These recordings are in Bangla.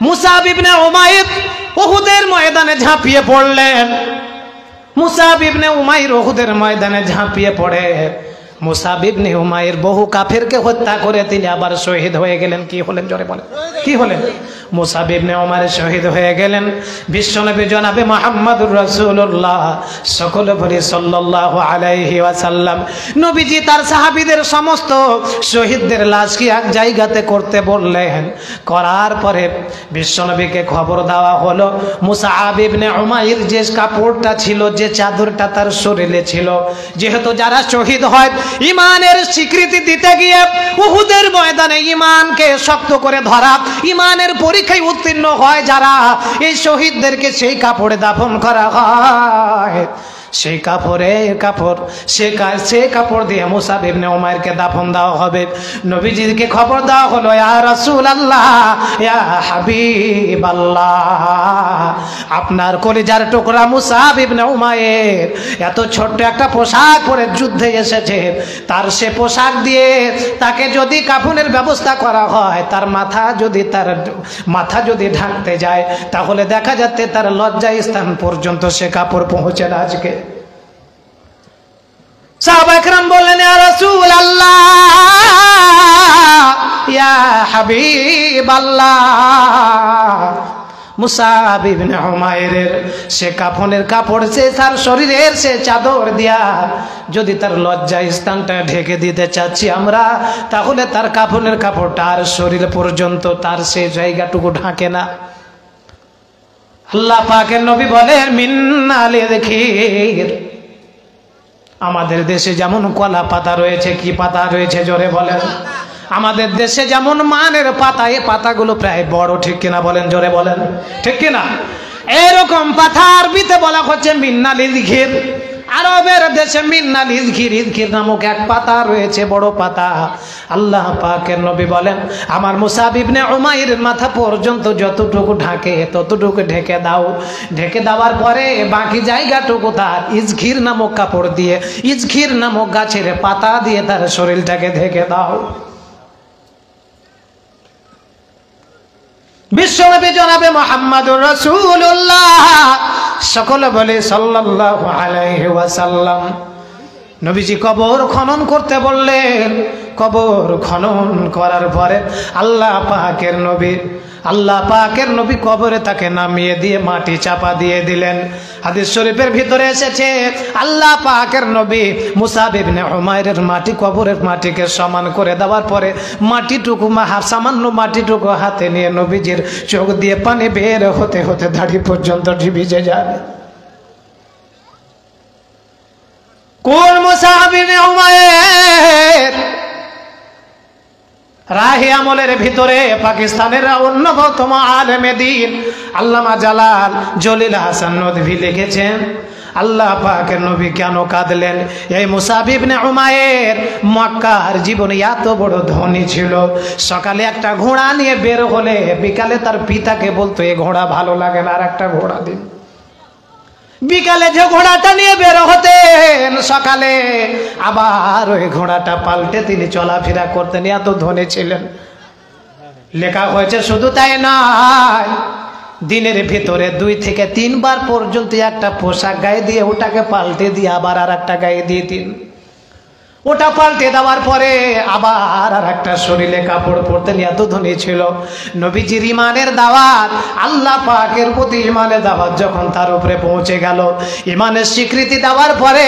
মুসাব ইবনে উমাইর উহুদের ময়দানে ঝাঁপিয়ে পড়লেন। মুসাব ইবনে উমাইর উহুদের ময়দানে ঝাঁপিয়ে পড়ে মুসাব ইবনে উমাইর বহু কাফেরকে হত্যা করে তিনি আবার শহীদ হয়ে গেলেন। কি হলেন জোরে বলেন, কি হলেন? মুসাব ইবনে উমাইর শহীদ হয়ে গেলেন। বিশ্বনবী জনাবে মুহাম্মদুর রাসূলুল্লাহ সকলে বলি সাল্লাল্লাহু আলাইহি ওয়াসাল্লাম নবীজি তার সাহাবীদের সমস্ত শহীদদের লাশকে এক জায়গাতে করতে বললেন। করার পরে বিশ্বনবীকে খবর দেওয়া হলো মুসাব ইবনে উমাইর যে কাপড়টা ছিল, যে চাদরটা তার শরীরে ছিল, যেহেতু যারা শহীদ হয় ইমানের স্বীকৃতি দিতে গিয়ে উহুদের ময়দানে ইমানকে শক্ত করে ধরা, ইমানের পরীক্ষায় উত্তীর্ণ হয় যারা, এই শহীদদেরকে সেই কাপড়ে দাফন করা হয়। সেই কাপড় দিয়ে মুসাব ইবনে উমাইরকে দাফন দেওয়া হবে। নবীজিকে খবর দেওয়া হলো, ইয়া রাসূলুল্লাহ, ইয়া হাবিবাল্লাহ, আপনার কলিজার টুকরা মুসাব ইবনে উমাইর এত ছোট্ট একটা পোশাক পরে যুদ্ধে এসেছে, তার সে পোশাক দিয়ে তাকে যদি কাফনের ব্যবস্থা করা হয়, তার মাথা যদি ঢাকতে যায় তাহলে দেখা যাচ্ছে তার লজ্জা স্থান পর্যন্ত সে কাপড় পৌঁছে না। আজকে সাহাবা একরাম বললেন, ইয়া রাসূলুল্লাহ, ইয়া হাবিবাল্লাহ, মুসাব ইবনে উমাইরের সে কাফনের কাপড়, সে তার শরীরের সে চাদর দিয়া যদি তার লজ্জা স্থানটা ঢেকে দিতে চাচ্ছি আমরা, তাহলে তার কাফনের কাপড়টা আর শরীর পর্যন্ত তার সে জায়গাটুকু ঢাকে না। আল্লাহ পাকের নবী বলেন, মিন্নালে দেখির, আমাদের দেশে যেমন কলা পাতা রয়েছে, কি পাতা রয়েছে জোরে বলেন? আমাদের দেশে যেমন মানের পাতা, এই পাতাগুলো প্রায় বড়, ঠিক কিনা বলেন জোরে বলেন, ঠিক কিনা? এরকম পাতা আরবিতে বলা হচ্ছে মিন্নালিল ঘির। আরবের দেশে মিন্নালিল ঘির, ইযখির নামক এক পাতা রয়েছে, বড় পাতা। আল্লাহ পাকের নবী বলেন, আমার মুসাব ইবনে উমাইরের মাথা পর্যন্ত যতটুকু ঢাকে ততটুকু ঢেকে দাও। ঢেকে দেওয়ার পরে বাকি জায়গাটুকু তার ইযখির নামক কাপড় দিয়ে, ইযখির নামক গাছের পাতা দিয়ে তার শরীরটাকে ঢেকে দাও। বিশ্বনবী জনাবে মুহাম্মদুর রাসূলুল্লাহ সকলে বলে সাল্লাল্লাহু আলাইহি ওয়াসাল্লাম নবীজি কবর খনন করতে বললেন। কবর খনন করার পরে আল্লাহ পাকের নবী কবরে তাকে নামিয়ে দিয়ে মাটি চাপা দিয়ে দিলেন। হাদিস শরীফের ভিতরে এসেছে, আল্লাহ পাকের নবী মুসাব ইবনে উমাইরের কবরের মাটিকে সমান করে দেওয়ার পরে সামান্য মাটিটুকু হাতে নিয়ে নবীজির চোখ দিয়ে পানি বের হতে হতে দাড়ি পর্যন্ত ভিজে যাবে। কোন মুসাব ইবনে উমাইর? রাহে আমলের ভিতরে পাকিস্তানের অন্যতম আলেমে দ্বীন আল্লামা জলিল হাসান নদভী লিখেছেন, আল্লাহ পাকের নবী কেন কাঁদলেন? এই মুসাব ইবনে উমাইর মক্কার জীবনে এত বড় ধনী ছিল, সকালে একটা ঘোড়া নিয়ে বের হলে বিকালে তার পিতাকে বলতো, এই ঘোড়া ভালো লাগে না, আর একটা ঘোড়া দিন। বিকালে যে ঘোড়াটা নিয়ে বের হতেন, সকালে আবার ওই ঘোড়াটা পাল্টে তিনি চলাফেরা করতেন, এত ধনী ছিলেন। লেখা হয়েছে শুধু তাই নয়, দিনের ভিতরে 2 থেকে 3 বার পর্যন্ত একটা পোশাক গায়ে দিয়ে ওটাকে পাল্টে দিয়ে আবার আর একটা গায়ে দিয়ে দিন। ওটা পাল্টে দেওয়ার পরে আবার আর একটা শরীরে কাপড় পরতেন, এত ধনী ছিল। নবীজির ইমানের দাওয়াত, আল্লাহ পাকের প্রতি ইমানের দাওয়াত যখন তার উপরে পৌঁছে গেল, ইমানের স্বীকৃতি দেওয়ার পরে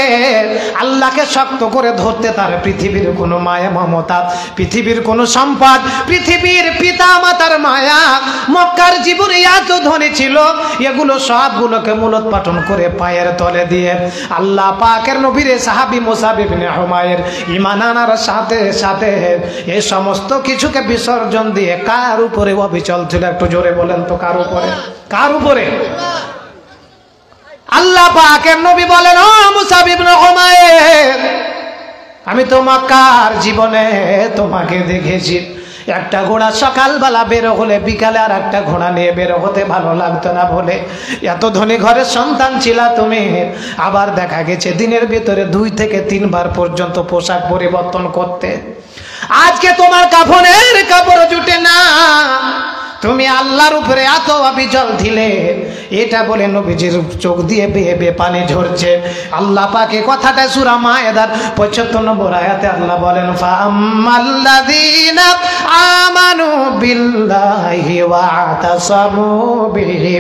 আল্লাহকে শক্ত করে ধরতে তার পৃথিবীর কোনো মায়া মমতা, পৃথিবীর কোনো সম্পদ, পৃথিবীর পিতা মাতার মায়া, মক্কার জীবনে এত ধনী ছিল, এগুলো সবগুলোকে মূলোৎপাটন করে পায়ের তলে দিয়ে আল্লাহ পাকের নবীর সাহাবী মুসাব ইবনে উমাইর ঈমান আনার সাথে সাথে এই সমস্ত কিছুকে বিসর্জন দিয়ে কার উপরে অবিচল ছিল? একটু জোরে বলেন তো, কার উপরে? কার উপরে? আল্লাহ পাকের নবী বলেন, ও মুসাব ইবনে উমাইর, আমি তো মক্কার জীবনে তোমাকে দেখেছি, একটা ঘোড়া সকালবেলা বের হলে বিকালে আর একটা ঘোড়া নিয়ে বের হতে ভালো লাগতো না বলে এত ধনী ঘরের সন্তান ছিলা তুমি। আবার দেখা গেছে দিনের ভিতরে 2 থেকে 3 বার পর্যন্ত পোশাক পরিবর্তন করতে। আজকে তোমার কাফনের কাপড় জুটে না, তুমি আল্লাহর উপরে এত অবিচল দিলে, এটা বলে নবীজির চোখ দিয়ে বেয়ে বেয়ে পানি ঝরছে। আল্লাহ পাকে কথাটা সূরা মায়েদার ৭৫ নম্বর আয়াতে আল্লাহ বলেন, ফাআম্মাল্লাযীনা আমানু বিল্লাহি ওয়া আতাসামু বিহি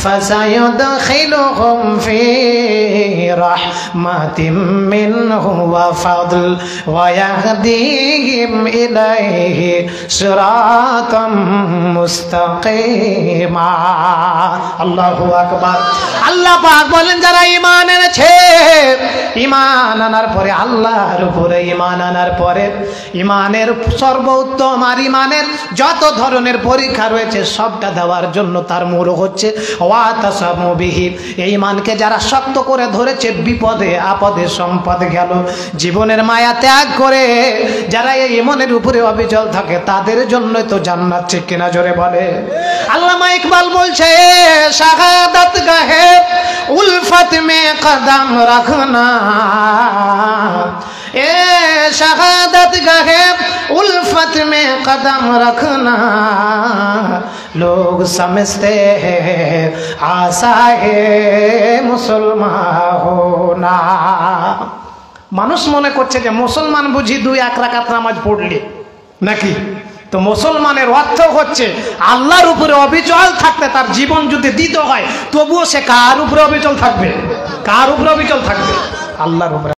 ফাসায়ুদখিলুহুম ফি রাহমাতিম মিনহু ওয়া ফাদল ওয়া ইয়াহদিহিম ইলাইহি সিরাতাম মুস্তাকিমা। আল্লাহু আকবার। আল্লাহ পাক বলেন, যারা ঈমান এনেছে, ঈমান আনার পরে আল্লাহর উপরে ঈমান আনার পরে ঈমানের সর্বোত্তম আর ঈমানের যত ধরনের পরীক্ষা রয়েছে সবটা দেওয়ার জন্য তার মূল হচ্ছে ওয়া তাসামু বিহি। এই ঈমানকে যারা শক্ত করে ধরেছে, বিপদে আপদে সম্পদ গেল, জীবনের মায়া ত্যাগ করে যারা এই ঈমানের উপরে অবিচল থাকে, তাদের জন্য তো জান্নাত। ঠিক কিনা জোরে বলে। আল্লামা ইকবাল বলছে, শাহাদাত গাহে উলফত মে কদম রাখনা, এ শাহাদাত গাহে উলফত মে কদম রাখনা, লোগ সমঝতে হ্যায় আসা হে মুসলমান হোনা। মানুষ মনে করছে যে মুসলমান বুঝি 2-1 রাকাত নামাজ পড়লে নাকি। তো মুসলমানের অর্থ হচ্ছে আল্লাহর উপরে অবিচল থাকতে তার জীবন যদি দিতে হয়, তবুও সে কার উপরে অবিচল থাকবে? কার উপরে অবিচল থাকবে? আল্লাহর উপরে।